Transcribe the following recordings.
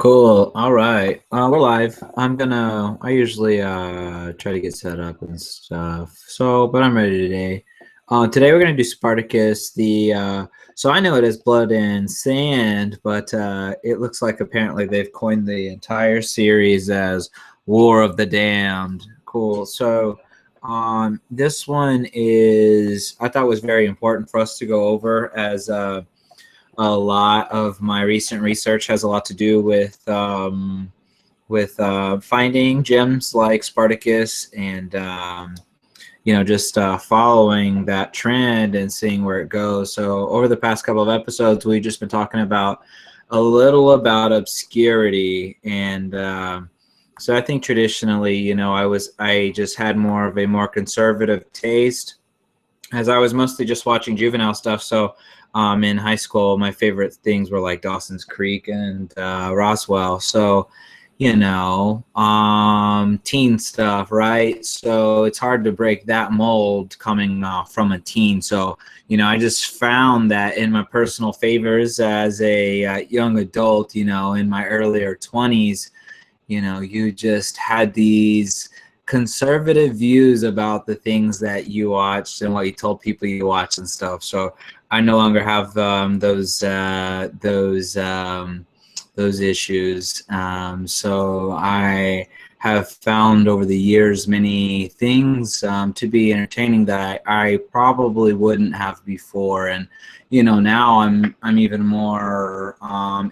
Cool. All right. We're live. I usually try to get set up and stuff. But I'm ready today. Today we're gonna do Spartacus. So I know it as Blood and Sand, but it looks like apparently they've coined the entire series as War of the Damned. Cool. This one I thought was very important for us to go over as a lot of my recent research has a lot to do with finding gems like Spartacus and just following that trend and seeing where it goes. So over the past couple of episodes, we've just been talking about a little about obscurity, and so I think traditionally, I just had more of a more conservative taste, as I was mostly just watching juvenile stuff. So in high school, my favorite things were like Dawson's Creek and Roswell. So, teen stuff, right? So it's hard to break that mold coming from a teen. So, I just found that in my personal favors as a young adult, in my earlier 20s, you just had these conservative views about the things that you watched and what you told people you watched and stuff. So I no longer have those issues. So I have found over the years many things to be entertaining that I probably wouldn't have before. And now I'm even more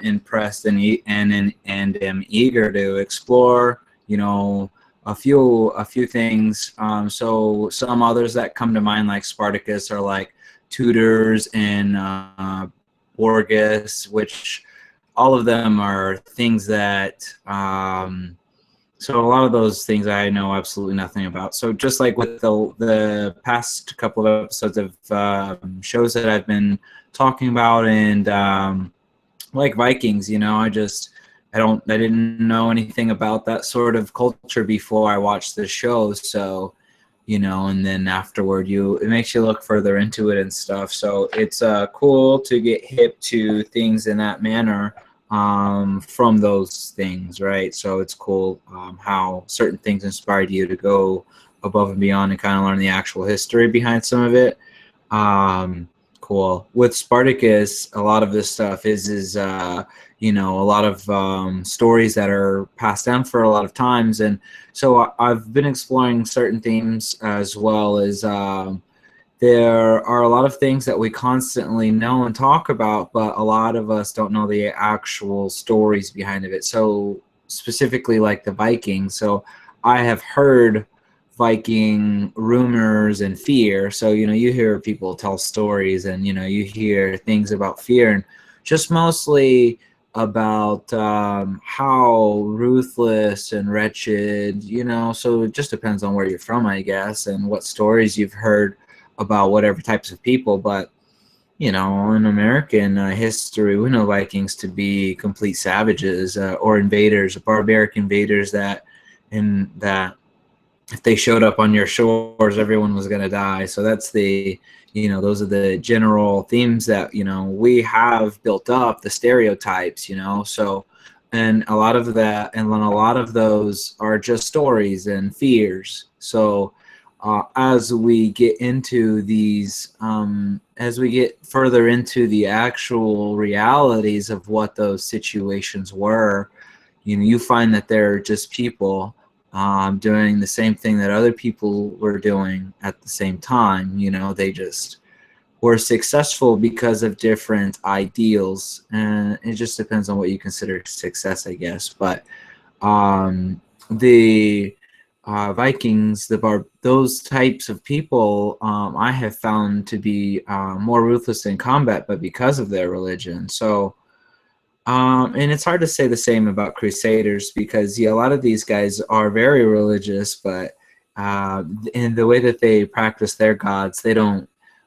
impressed and am eager to explore a few things. So some others that come to mind, like Spartacus, are like Tudors and Borges, which all of them are things that so a lot of those things I know absolutely nothing about. So just like with the past couple of episodes of shows that I've been talking about, and like Vikings, I didn't know anything about that sort of culture before I watched the show. So, and then afterward, it makes you look further into it and stuff. So it's cool to get hip to things in that manner from those things, right? So it's cool how certain things inspired you to go above and beyond and kind of learn the actual history behind some of it. Cool. With Spartacus, a lot of this stuff is a lot of stories that are passed down for a lot of times. And so I've been exploring certain themes, as well as there are a lot of things that we constantly know and talk about, but a lot of us don't know the actual stories behind it. So specifically like the Vikings. So I have heard Viking rumors and fear. So, you hear people tell stories, and, you hear things about fear, and just mostly about how ruthless and wretched, so it just depends on where you're from, I guess, and what stories you've heard about whatever types of people. But, in American history, we know Vikings to be complete savages or invaders, barbaric invaders that if they showed up on your shores, everyone was going to die. So that's those are the general themes that, we have built up, the stereotypes, so, and a lot of that, and then a lot of those are just stories and fears. So as we get into these, as we get further into the actual realities of what those situations were, you find that they're just people doing the same thing that other people were doing at the same time. They just were successful because of different ideals, and it just depends on what you consider success, I guess. But the Vikings, those types of people, I have found to be more ruthless in combat, but because of their religion. So and it's hard to say the same about Crusaders, because a lot of these guys are very religious, but in the way that they practice their gods,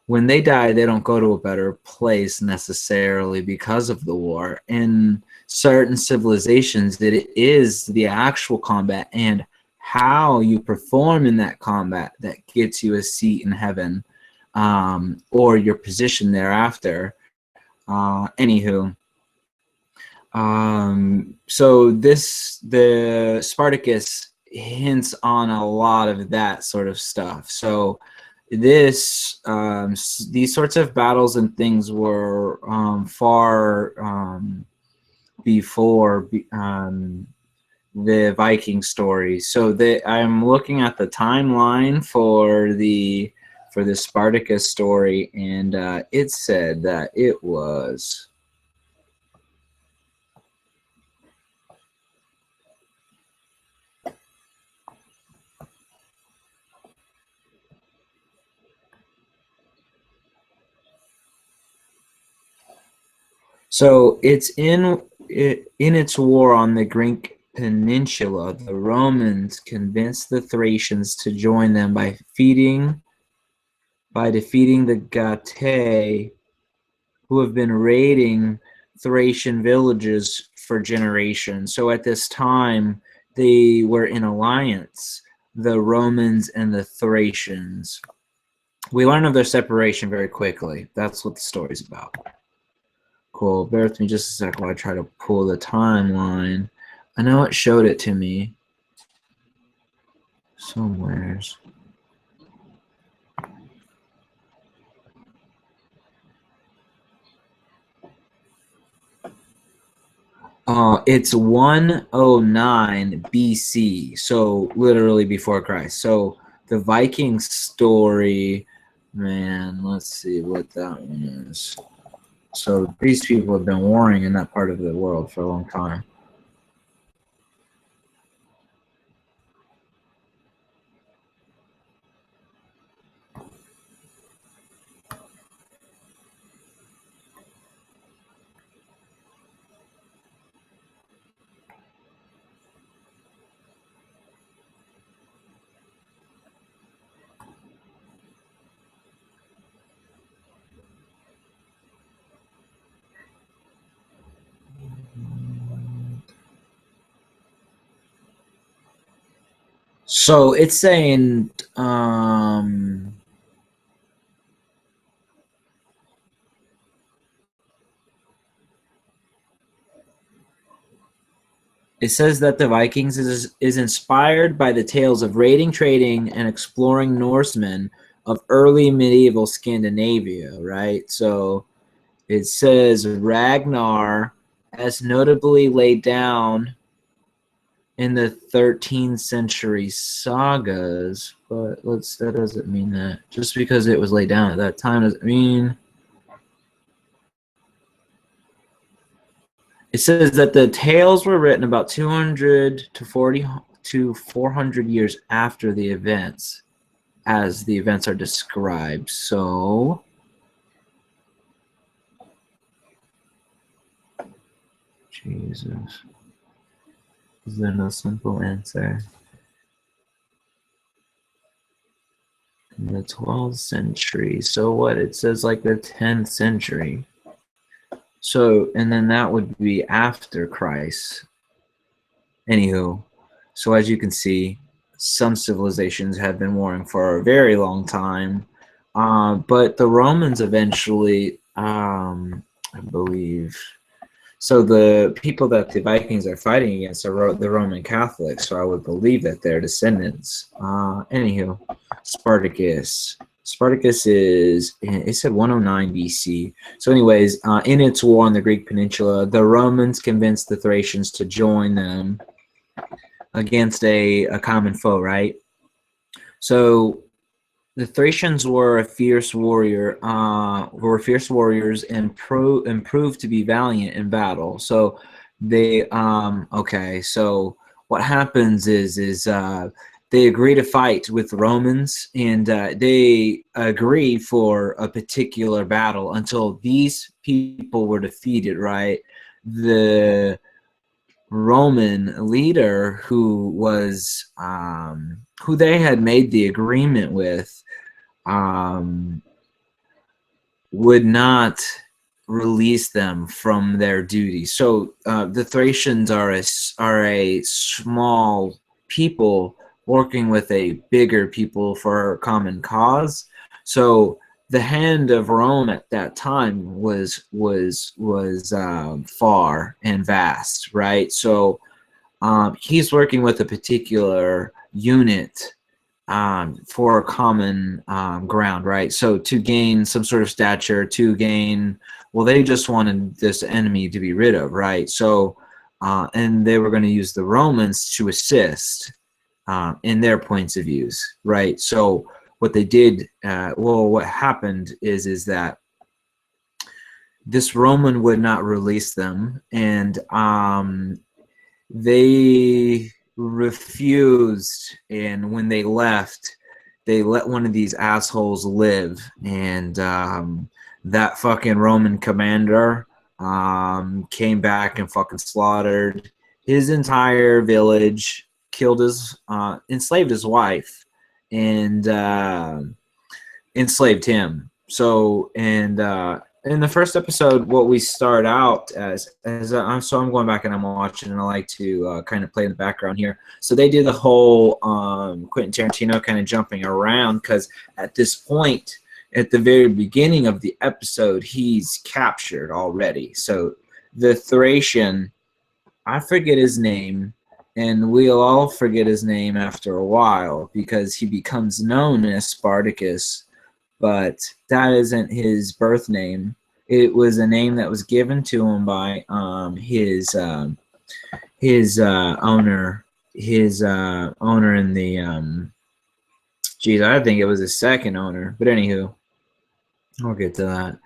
when they die, they don't go to a better place necessarily because of the war. In certain civilizations, it is the actual combat and how you perform in that combat that gets you a seat in heaven, or your position thereafter. Anywho, So the Spartacus hints on a lot of that sort of stuff. So these sorts of battles and things were far before the Viking story. So I'm looking at the timeline for the Spartacus story, and it said that it was. So it's in its war on the Greek peninsula, the Romans convinced the Thracians to join them by defeating the Gatae, who have been raiding Thracian villages for generations. So at this time, they were in alliance, the Romans and the Thracians. We learn of their separation very quickly. That's what the story's about. Cool. Bear with me just a sec while I try to pull the timeline. I know it showed it to me somewheres. It's 109 BC, so literally before Christ. So the Viking story, man, let's see what that one is. So these people have been warring in that part of the world for a long time. So it's saying it says that the Vikings is inspired by the tales of raiding, trading, and exploring Norsemen of early medieval Scandinavia, right? So it says Ragnar, as notably laid down in the 13th century sagas, but that doesn't mean that. Just because it was laid down at that time doesn't mean. It says that the tales were written about 200 to 400 years after the events, as the events are described. So, Jesus, is there no simple answer? In the 12th century. So what? It says like the 10th century. So, and then that would be after Christ. Anywho, so as you can see, some civilizations have been warring for a very long time. But the Romans eventually, I believe, so the people that the Vikings are fighting against are the Roman Catholics, so I would believe that they're descendants. Anywho, Spartacus. Spartacus is, it said 109 BC. So anyways, in its war on the Greek peninsula, the Romans convinced the Thracians to join them against a common foe, right? So the Thracians were fierce warriors and proved to be valiant in battle. So they okay. So what happens is they agree to fight with the Romans, and they agree for a particular battle until these people were defeated. Right, the Roman leader who was who they had made the agreement with would not release them from their duty. So the Thracians are a small people working with a bigger people for a common cause. So the hand of Rome at that time was far and vast, right? So he's working with a particular unit for a common ground, right? So to gain some sort of stature, to gain, well, they just wanted this enemy to be rid of, right? So, and they were going to use the Romans to assist in their points of views, right? So what they did, well, what happened is that this Roman would not release them, and they refused, and when they left, they let one of these assholes live, and that fucking Roman commander came back and fucking slaughtered his entire village, killed his, enslaved his wife, and enslaved him. So, and in the first episode, what we start out as so I'm going back and I'm watching, and I like to kind of play in the background here. So they do the whole Quentin Tarantino kind of jumping around, because at this point, at the very beginning of the episode, he's captured already. So the Thracian, I forget his name, and we'll all forget his name after a while because he becomes known as Spartacus, but that isn't his birth name. It was a name that was given to him by his owner in the geez, I think it was his second owner, but anywho, I'll get to that.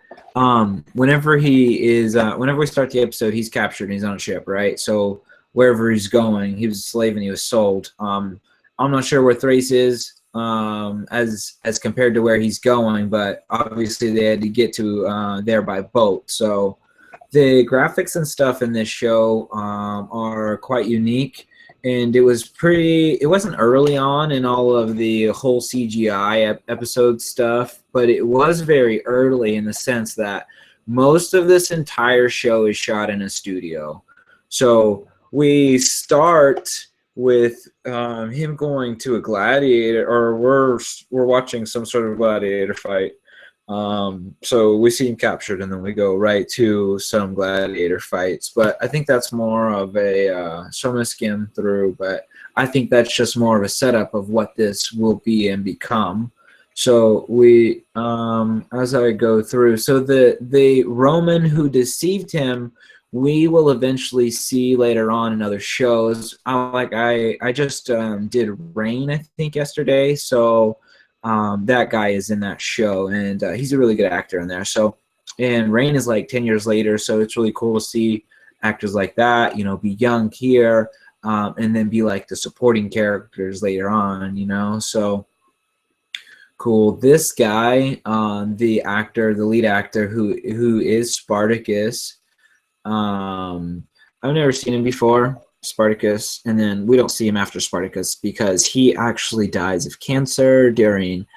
Whenever we start the episode, he's captured and he's on a ship, right? So wherever he's going, he was a slave and he was sold. I'm not sure where Thrace is as compared to where he's going, but obviously they had to get to there by boat. So the graphics and stuff in this show are quite unique, and it wasn't early on in all of the whole CGI episode stuff, but it was very early in the sense that most of this entire show is shot in a studio. So we start with him going to a gladiator, or we're watching some sort of gladiator fight. So we see him captured, and then we go right to some gladiator fights. But I think that's more of a so I'm gonna skim through, but I think that's just more of a setup of what this will be and become. So we as I go through, so the Roman who deceived him, we will eventually see later on in other shows. I just did Rain, I think, yesterday. So that guy is in that show, and he's a really good actor in there. So, and Rain is like 10 years later, so it's really cool to see actors like that, you know, be young here, and then be like the supporting characters later on, you know. So cool. This guy, the lead actor who is Spartacus. I've never seen him before, Spartacus, and then we don't see him after Spartacus because he actually dies of cancer during,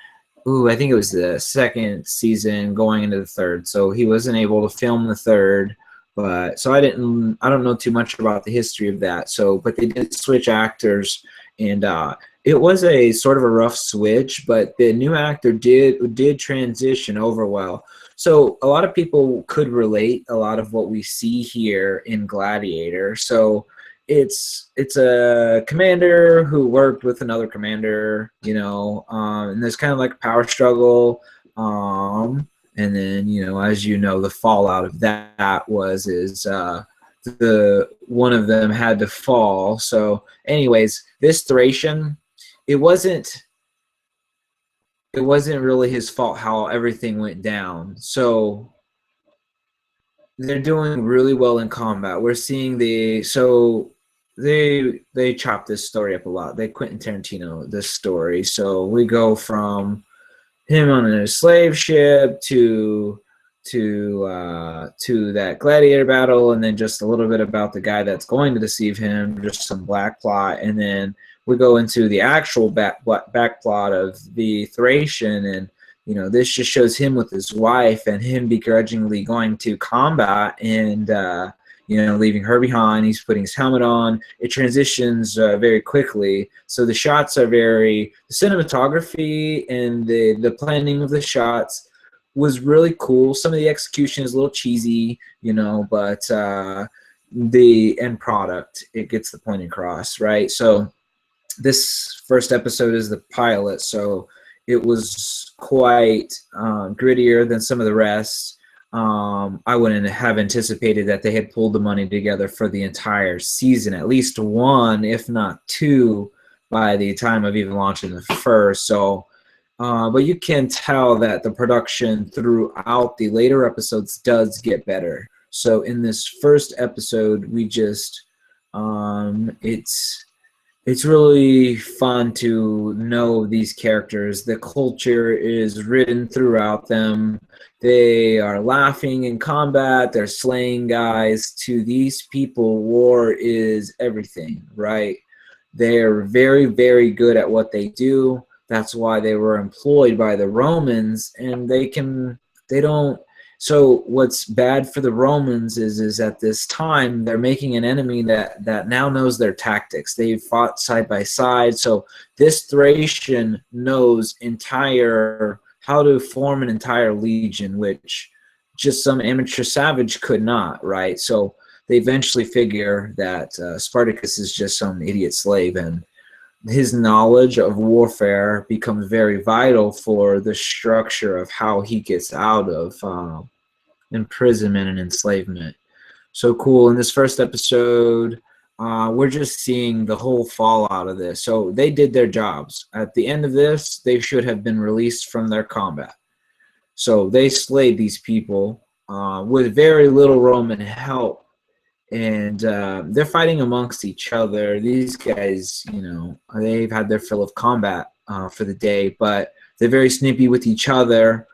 I think it was the second season going into the third. So he wasn't able to film the third, but so I don't know too much about the history of that. So, but they did switch actors, and it was a sort of a rough switch, but the new actor did transition over well. So a lot of people could relate a lot of what we see here in Gladiator. So it's a commander who worked with another commander, you know, and there's kind of like a power struggle. And then, you know, as you know, the fallout of that is the one of them had to fall. So anyways, this Thracian, it wasn't really his fault how everything went down. So they're doing really well in combat. We're seeing they chop this story up a lot. They Quentin Tarantino this story. So we go from him on a slave ship to that gladiator battle, and then just a little bit about the guy that's going to deceive him, just some black plot, and then we go into the actual back plot of the Thracian, and you know, this just shows him with his wife and him begrudgingly going to combat and you know, leaving her behind. He's putting his helmet on. It transitions very quickly, so the shots are the cinematography and the planning of the shots was really cool. Some of the execution is a little cheesy, you know, but the end product, it gets the point across, right? So this first episode is the pilot, so it was quite grittier than some of the rest. I wouldn't have anticipated that they had pulled the money together for the entire season, at least one, if not two, by the time of even launching the first. So, but you can tell that the production throughout the later episodes does get better. So in this first episode, we just, it's really fun to know these characters. The culture is written throughout them. They are laughing in combat. They're slaying guys. To these people, war is everything, right? They're very, very good at what they do. That's why they were employed by the Romans, and they don't. So what's bad for the Romans is at this time they're making an enemy that now knows their tactics. They've fought side by side. So this Thracian knows how to form an entire legion, which just some amateur savage could not, right? So they eventually figure that Spartacus is just some idiot slave, and his knowledge of warfare becomes very vital for the structure of how he gets out of imprisonment and enslavement. So cool. In this first episode, we're just seeing the whole fallout of this. So they did their jobs. At the end of this, they should have been released from their combat. So they slayed these people with very little Roman help. And they're fighting amongst each other. These guys, you know, they've had their fill of combat for the day, but they're very snippy with each other.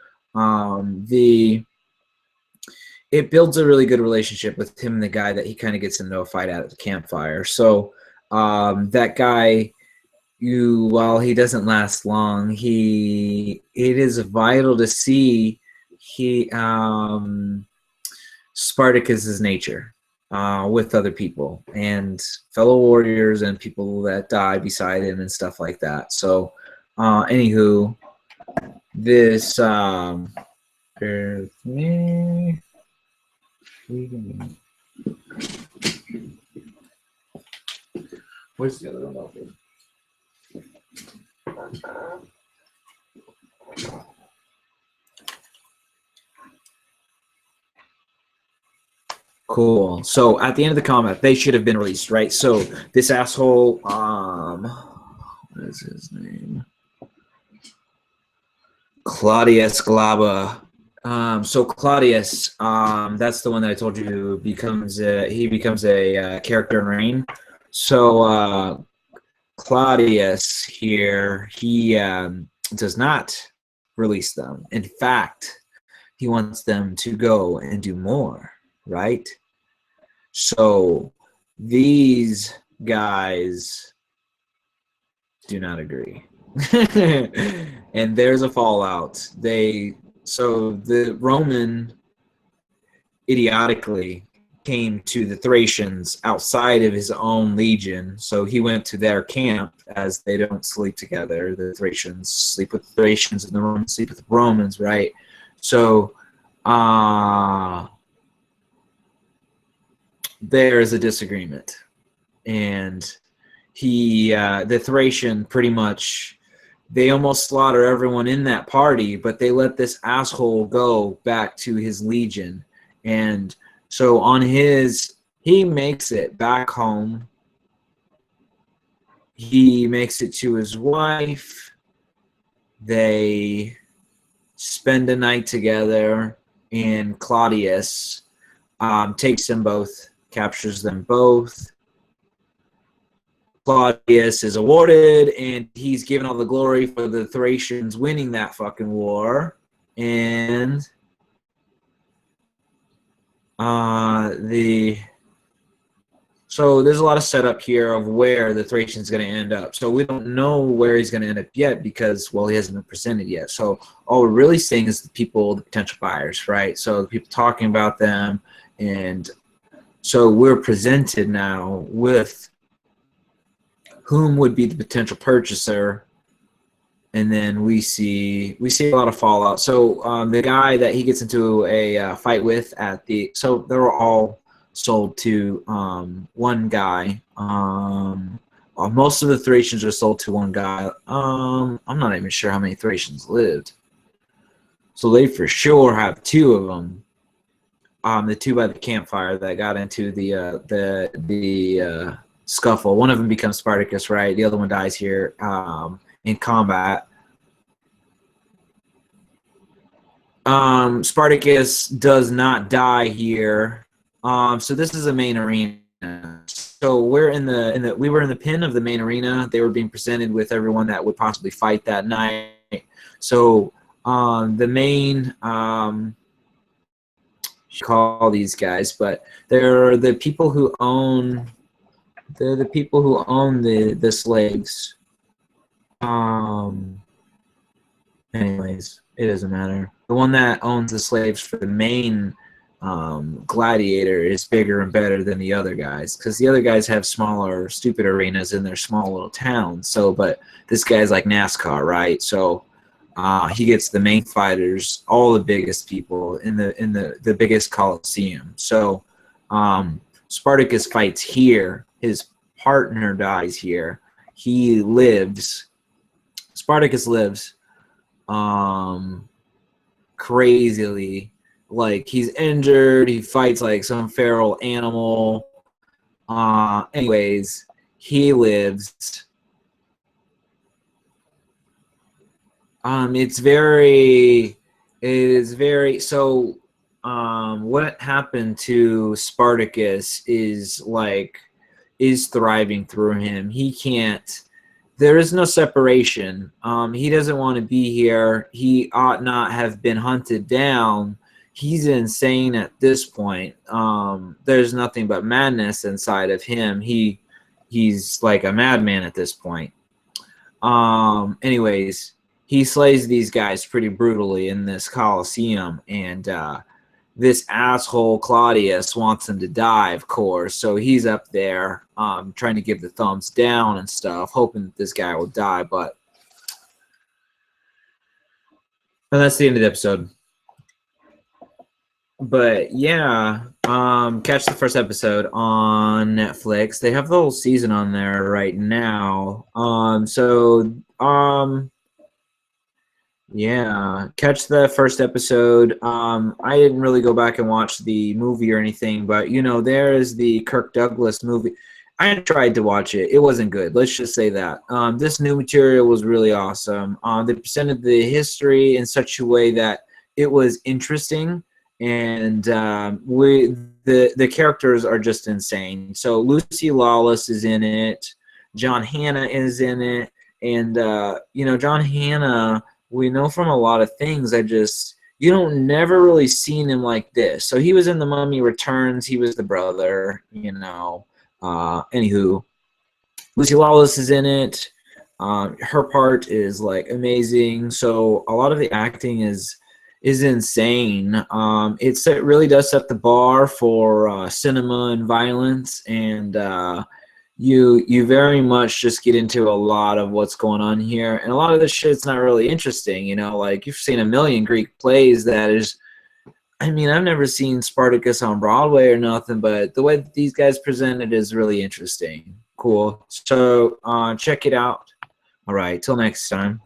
It builds a really good relationship with him and the guy that he kind of gets into a fight at the campfire. So that guy, while he doesn't last long, it is vital to see Spartacus's nature. With other people and fellow warriors and people that die beside him and stuff like that. So, anywho, this bear with me. Where's the other one open? Cool. So at the end of the combat, they should have been released, right? So this asshole, what is his name? Claudius Glaba. So Claudius, that's the one that I told you becomes a character in Reign. So Claudius here, he does not release them. In fact, he wants them to go and do more. Right? So these guys do not agree. And there's a fallout. So the Roman idiotically came to the Thracians outside of his own legion. So he went to their camp, as they don't sleep together. The Thracians sleep with the Thracians and the Romans sleep with the Romans, right? So there is a disagreement, and the Thracian pretty much, they almost slaughter everyone in that party, but they let this asshole go back to his legion. And so he makes it back home. He makes it to his wife. They spend a night together, and Claudius takes them both, captures them both. Claudius is awarded, and he's given all the glory for the Thracians winning that fucking war. And so there's a lot of setup here of where the Thracian's going to end up. So we don't know where he's going to end up yet because, well, he hasn't been presented yet. So all we're really seeing is the people, the potential buyers, right? So the people talking about them, and so we're presented now with whom would be the potential purchaser And then we see a lot of fallout. So the guy that he gets into a fight with at the, so they were all sold to one guy. Most of the Thracians are sold to one guy. I'm not even sure how many Thracians lived. So they for sure have two of them. The two by the campfire that got into the scuffle. One of them becomes Spartacus, right? The other one dies here in combat. Spartacus does not die here. So this is a main arena. So we're we were in the pin of the main arena. They were being presented with everyone that would possibly fight that night. So the main call these guys, but they're the people who own the slaves. Anyways, it doesn't matter. The one that owns the slaves for the main gladiator is bigger and better than the other guys, because the other guys have smaller, stupid arenas in their small little towns. So, but this guy's like NASCAR, right? So he gets the main fighters, all the biggest people in the biggest coliseum. So Spartacus fights here. His partner dies here. He lives. Spartacus lives crazily. Like, he's injured. He fights like some feral animal. Anyways, he lives. It is very, so what happened to Spartacus is thriving through him. He can't, there is no separation. He doesn't want to be here. He ought not have been hunted down. He's insane at this point. There's nothing but madness inside of him. He's like a madman at this point. Anyways, he slays these guys pretty brutally in this Colosseum, and this asshole Claudius wants him to die, of course. So he's up there trying to give the thumbs down and stuff, hoping that this guy will die. And that's the end of the episode. But yeah, catch the first episode on Netflix. They have the whole season on there right now. Yeah, catch the first episode. I didn't really go back and watch the movie or anything, but you know, there is the Kirk Douglas movie. I tried to watch it. It wasn't good. Let's just say that. This new material was really awesome. They presented the history in such a way that it was interesting, and the characters are just insane. So Lucy Lawless is in it. John Hannah is in it, and you know, John Hannah, we know from a lot of things. You don't never really seen him like this. So he was in The Mummy Returns. He was the brother, you know. Anywho, Lucy Lawless is in it. Her part is like amazing. So a lot of the acting is insane. It really does set the bar for cinema and violence, and you very much just get into a lot of what's going on here, and a lot of this shit's not really interesting, you know. Like, you've seen a million Greek plays that is, I mean, I've never seen Spartacus on Broadway or nothing, but the way that these guys present it is really interesting. Cool. So check it out. All right, till next time.